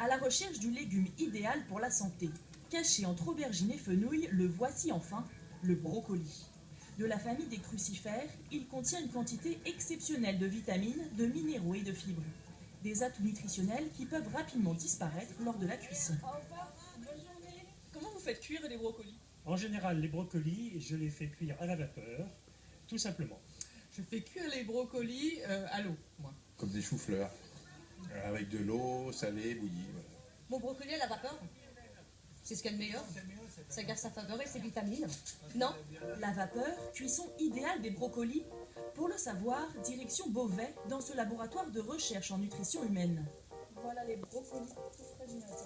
À la recherche du légume idéal pour la santé. Caché entre aubergines et fenouil, le voici enfin, le brocoli. De la famille des crucifères, il contient une quantité exceptionnelle de vitamines, de minéraux et de fibres. Des atouts nutritionnels qui peuvent rapidement disparaître lors de la cuisson. Au revoir, bonne journée. Comment vous faites cuire les brocolis? En général, les brocolis, je les fais cuire à la vapeur, tout simplement. Je fais cuire les brocolis à l'eau, moi. Comme des choux-fleurs, avec de l'eau salée, bouillie. Voilà. Mon brocoli à la vapeur, c'est ce qu'il y a de meilleur. Ça garde sa faveur et ses vitamines. Non? La vapeur, cuisson idéale des brocolis. Pour le savoir, direction Beauvais, dans ce laboratoire de recherche en nutrition humaine. Voilà les brocolis tout frais du matin.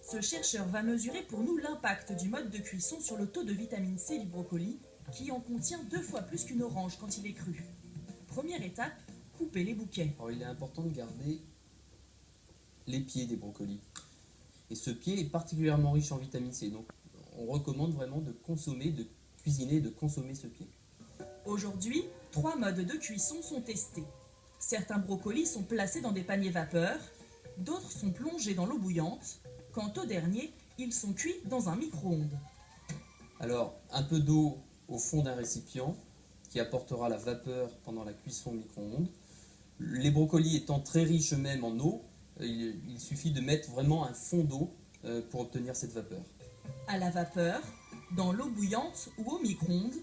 Ce chercheur va mesurer pour nous l'impact du mode de cuisson sur le taux de vitamine C du brocoli, qui en contient 2 fois plus qu'une orange quand il est cru. Première étape, couper les bouquets. Alors il est important de garder les pieds des brocolis. Et ce pied est particulièrement riche en vitamine C, donc on recommande vraiment de consommer, de cuisiner et de consommer ce pied. Aujourd'hui, 3 modes de cuisson sont testés. Certains brocolis sont placés dans des paniers vapeur, d'autres sont plongés dans l'eau bouillante. Quant aux derniers, ils sont cuits dans un micro-ondes. Alors, un peu d'eau au fond d'un récipient qui apportera la vapeur pendant la cuisson au micro-ondes. Les brocolis étant très riches eux-mêmes en eau, il suffit de mettre vraiment un fond d'eau pour obtenir cette vapeur. À la vapeur, dans l'eau bouillante ou au micro-ondes,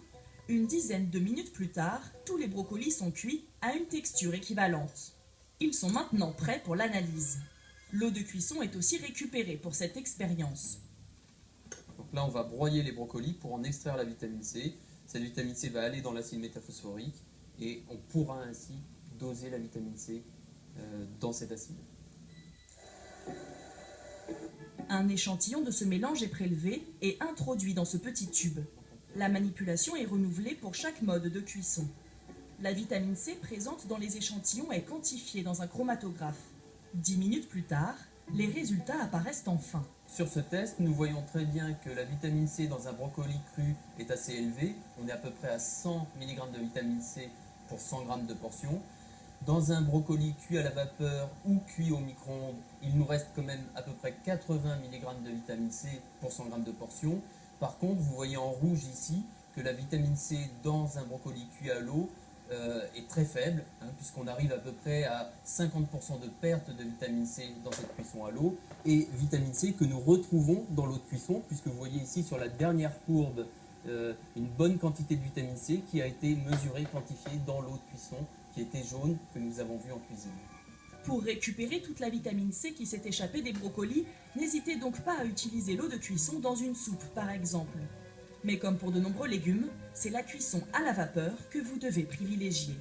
une dizaine de minutes plus tard, tous les brocolis sont cuits à une texture équivalente. Ils sont maintenant prêts pour l'analyse. L'eau de cuisson est aussi récupérée pour cette expérience. Donc là, on va broyer les brocolis pour en extraire la vitamine C. Cette vitamine C va aller dans l'acide métaphosphorique et on pourra ainsi doser la vitamine C dans cet acide. Un échantillon de ce mélange est prélevé et introduit dans ce petit tube. La manipulation est renouvelée pour chaque mode de cuisson. La vitamine C présente dans les échantillons est quantifiée dans un chromatographe. 10 minutes plus tard, les résultats apparaissent enfin. Sur ce test, nous voyons très bien que la vitamine C dans un brocoli cru est assez élevée. On est à peu près à 100 mg de vitamine C pour 100 g de portion. Dans un brocoli cuit à la vapeur ou cuit au micro-ondes, il nous reste quand même à peu près 80 mg de vitamine C pour 100 g de portion. Par contre, vous voyez en rouge ici que la vitamine C dans un brocoli cuit à l'eau est très faible, puisqu'on arrive à peu près à 50% de perte de vitamine C dans cette cuisson à l'eau, et vitamine C que nous retrouvons dans l'eau de cuisson, puisque vous voyez ici sur la dernière courbe une bonne quantité de vitamine C qui a été mesurée, quantifiée dans l'eau de cuisson, qui était jaune, que nous avons vue en cuisine. Pour récupérer toute la vitamine C qui s'est échappée des brocolis, n'hésitez donc pas à utiliser l'eau de cuisson dans une soupe par exemple. Mais comme pour de nombreux légumes, c'est la cuisson à la vapeur que vous devez privilégier.